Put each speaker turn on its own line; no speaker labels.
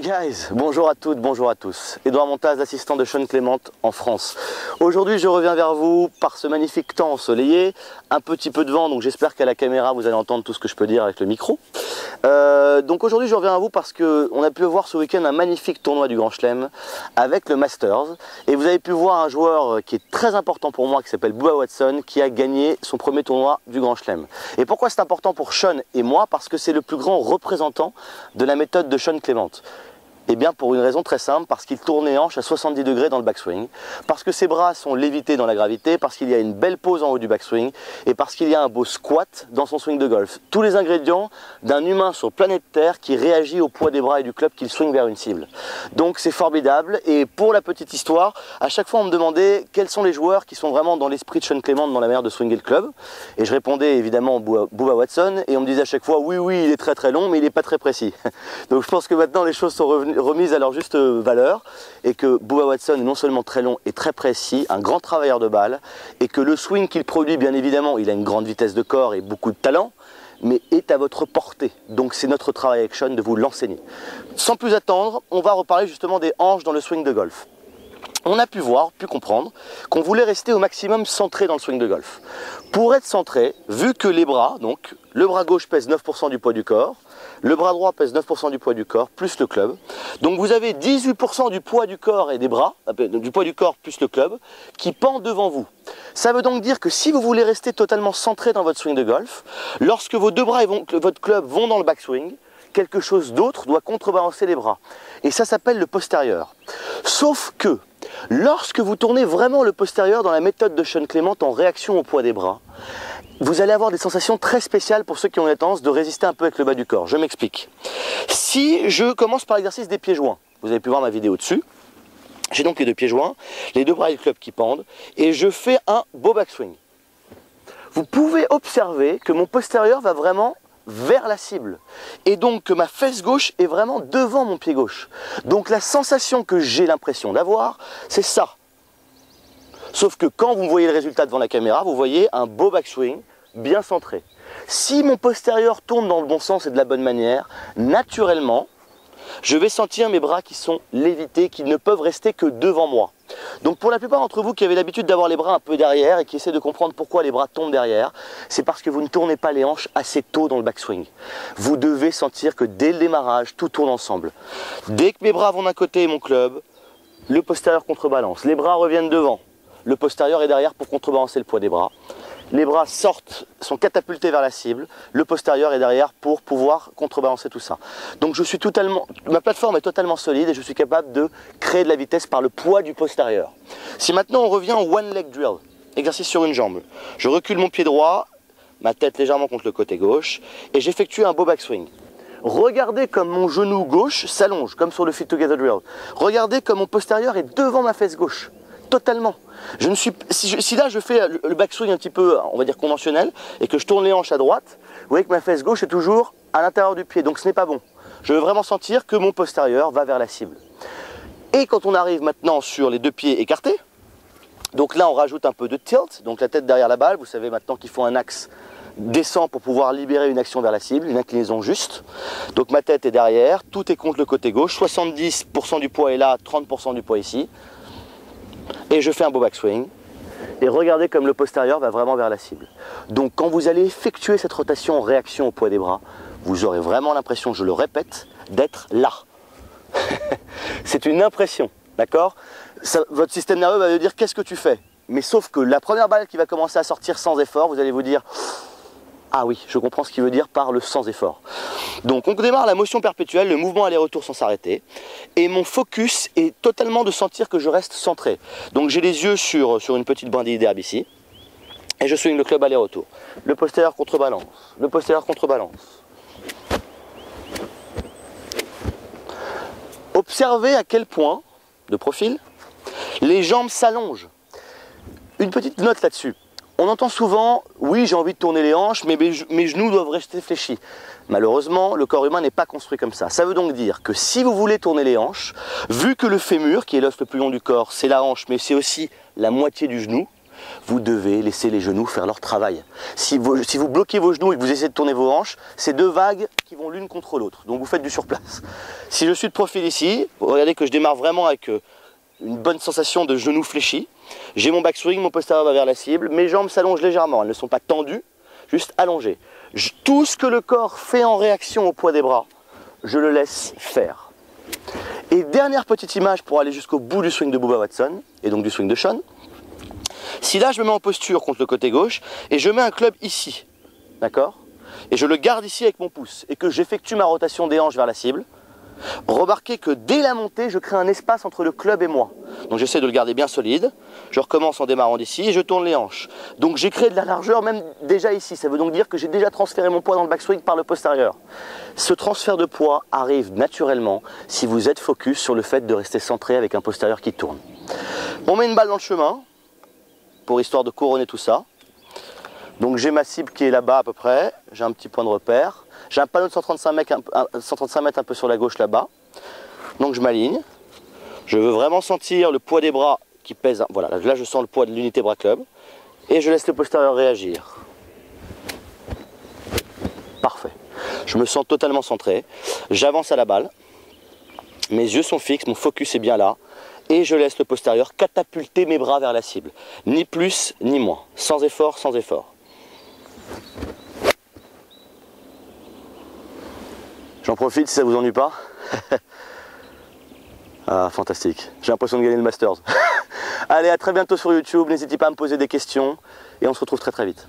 guys, bonjour à toutes, bonjour à tous. Edouard Montaz, assistant de Sean Clément en France. Aujourd'hui je reviens vers vous par ce magnifique temps ensoleillé, un petit peu de vent, donc j'espère qu'à la caméra vous allez entendre tout ce que je peux dire avec le micro. Donc aujourd'hui je reviens à vous parce qu'on a pu voir ce week-end un magnifique tournoi du Grand Chelem avec le Masters. Et vous avez pu voir un joueur qui est très important pour moi qui s'appelle Bubba Watson qui a gagné son premier tournoi du Grand Chelem. Et pourquoi c'est important pour Sean et moi? Parce que c'est le plus grand représentant de la méthode de Sean Clément. Eh bien pour une raison très simple, parce qu'il tourne les hanches à 70 degrés dans le backswing, parce que ses bras sont lévités dans la gravité, parce qu'il y a une belle pose en haut du backswing, et parce qu'il y a un beau squat dans son swing de golf. Tous les ingrédients d'un humain sur planète Terre qui réagit au poids des bras et du club qu'il swing vers une cible. Donc c'est formidable, et pour la petite histoire, à chaque fois on me demandait quels sont les joueurs qui sont vraiment dans l'esprit de Sean Clément dans la manière de swinger le club, et je répondais évidemment Bubba Watson, et on me disait à chaque fois oui il est très long, mais il n'est pas très précis. Donc je pense que maintenant les choses sont remise à leur juste valeur et que Bubba Watson est non seulement très long et très précis, un grand travailleur de balle, et que le swing qu'il produit, bien évidemment, il a une grande vitesse de corps et beaucoup de talent, mais est à votre portée. Donc c'est notre travail avec Sean de vous l'enseigner. Sans plus attendre, on va reparler justement des hanches dans le swing de golf. On a pu comprendre qu'on voulait rester au maximum centré dans le swing de golf. Pour être centré, vu que les bras, donc le bras gauche pèse 9% du poids du corps, le bras droit pèse 9% du poids du corps, plus le club. Donc vous avez 18% du poids du corps et des bras, du poids du corps plus le club, qui pend devant vous. Ça veut donc dire que si vous voulez rester totalement centré dans votre swing de golf, lorsque vos deux bras et votre club vont dans le backswing, quelque chose d'autre doit contrebalancer les bras. Et ça s'appelle le postérieur. Sauf que, lorsque vous tournez vraiment le postérieur dans la méthode de Sean Clément en réaction au poids des bras, vous allez avoir des sensations très spéciales pour ceux qui ont la tendance de résister un peu avec le bas du corps. Je m'explique. Si je commence par l'exercice des pieds joints, vous avez pu voir ma vidéo dessus, j'ai donc les deux pieds joints, les deux bras et le club qui pendent, et je fais un beau backswing. Vous pouvez observer que mon postérieur va vraiment vers la cible, et donc que ma fesse gauche est vraiment devant mon pied gauche. Donc la sensation que j'ai l'impression d'avoir, c'est ça. Sauf que quand vous voyez le résultat devant la caméra, vous voyez un beau backswing bien centré. Si mon postérieur tourne dans le bon sens et de la bonne manière, naturellement, je vais sentir mes bras qui sont lévités, qui ne peuvent rester que devant moi. Donc pour la plupart d'entre vous qui avez l'habitude d'avoir les bras un peu derrière et qui essaient de comprendre pourquoi les bras tombent derrière, c'est parce que vous ne tournez pas les hanches assez tôt dans le backswing. Vous devez sentir que dès le démarrage, tout tourne ensemble. Dès que mes bras vont d'un côté et mon club, le postérieur contrebalance. Les bras reviennent devant. Le postérieur est derrière pour contrebalancer le poids des bras. Les bras sont catapultés vers la cible. Le postérieur est derrière pour pouvoir contrebalancer tout ça. Donc ma plateforme est totalement solide et je suis capable de créer de la vitesse par le poids du postérieur. Si maintenant on revient au one leg drill, exercice sur une jambe, je recule mon pied droit, ma tête légèrement contre le côté gauche et j'effectue un beau backswing. Regardez comme mon genou gauche s'allonge, comme sur le Fit Together Drill. Regardez comme mon postérieur est devant ma fesse gauche. Totalement. Si là je fais le backswing un petit peu, on va dire conventionnel, et que je tourne les hanches à droite, vous voyez que ma fesse gauche est toujours à l'intérieur du pied, donc ce n'est pas bon. Je veux vraiment sentir que mon postérieur va vers la cible. Et quand on arrive maintenant sur les deux pieds écartés, donc là on rajoute un peu de tilt, donc la tête derrière la balle, vous savez maintenant qu'il faut un axe descend pour pouvoir libérer une action vers la cible, une inclinaison juste. Donc ma tête est derrière, tout est contre le côté gauche, 70% du poids est là, 30% du poids ici. Et je fais un beau backswing. Et regardez comme le postérieur va vraiment vers la cible. Donc quand vous allez effectuer cette rotation en réaction au poids des bras, vous aurez vraiment l'impression, je le répète, d'être là. C'est une impression, d'accord? Votre système nerveux va vous dire qu'est-ce que tu fais? Mais sauf que la première balle qui va commencer à sortir sans effort, vous allez vous dire ah oui, je comprends ce qu'il veut dire par le sans effort. Donc on démarre la motion perpétuelle, le mouvement aller-retour sans s'arrêter. Et mon focus est totalement de sentir que je reste centré. Donc j'ai les yeux sur une petite brindille d'herbe ici. Et je swing le club aller-retour. Le postérieur contrebalance. Le postérieur contrebalance. Observez à quel point, de profil, les jambes s'allongent. Une petite note là-dessus. On entend souvent, oui j'ai envie de tourner les hanches, mais mes genoux doivent rester fléchis. Malheureusement, le corps humain n'est pas construit comme ça. Ça veut donc dire que si vous voulez tourner les hanches, vu que le fémur, qui est l'os le plus long du corps, c'est la hanche, mais c'est aussi la moitié du genou, vous devez laisser les genoux faire leur travail. Si vous bloquez vos genoux et que vous essayez de tourner vos hanches, c'est deux vagues qui vont l'une contre l'autre. Donc vous faites du surplace. Si je suis de profil ici, regardez que je démarre vraiment avec une bonne sensation de genou fléchi. J'ai mon backswing, mon postérieur va vers la cible, mes jambes s'allongent légèrement, elles ne sont pas tendues, juste allongées. Tout ce que le corps fait en réaction au poids des bras, je le laisse faire. Et dernière petite image pour aller jusqu'au bout du swing de Bubba Watson, et donc du swing de Shaun. Si là je me mets en posture contre le côté gauche, et je mets un club ici, d'accord? Et je le garde ici avec mon pouce, et que j'effectue ma rotation des hanches vers la cible, remarquez que dès la montée, je crée un espace entre le club et moi. Donc j'essaie de le garder bien solide. Je recommence en démarrant d'ici et je tourne les hanches. Donc j'ai créé de la largeur même déjà ici. Ça veut donc dire que j'ai déjà transféré mon poids dans le backswing par le postérieur. Ce transfert de poids arrive naturellement si vous êtes focus sur le fait de rester centré avec un postérieur qui tourne. On met une balle dans le chemin pour histoire de couronner tout ça. Donc j'ai ma cible qui est là-bas à peu près. J'ai un petit point de repère. J'ai un panneau de 135 mètres un peu sur la gauche là-bas. Donc je m'aligne. Je veux vraiment sentir le poids des bras qui pèse. Voilà, là je sens le poids de l'unité bras club. Et je laisse le postérieur réagir. Parfait. Je me sens totalement centré. J'avance à la balle. Mes yeux sont fixes, mon focus est bien là. Et je laisse le postérieur catapulter mes bras vers la cible. Ni plus, ni moins. Sans effort, sans effort. J'en profite si ça vous ennuie pas. Ah, fantastique. J'ai l'impression de gagner le Masters. Allez, à très bientôt sur YouTube. N'hésitez pas à me poser des questions. Et on se retrouve très très vite.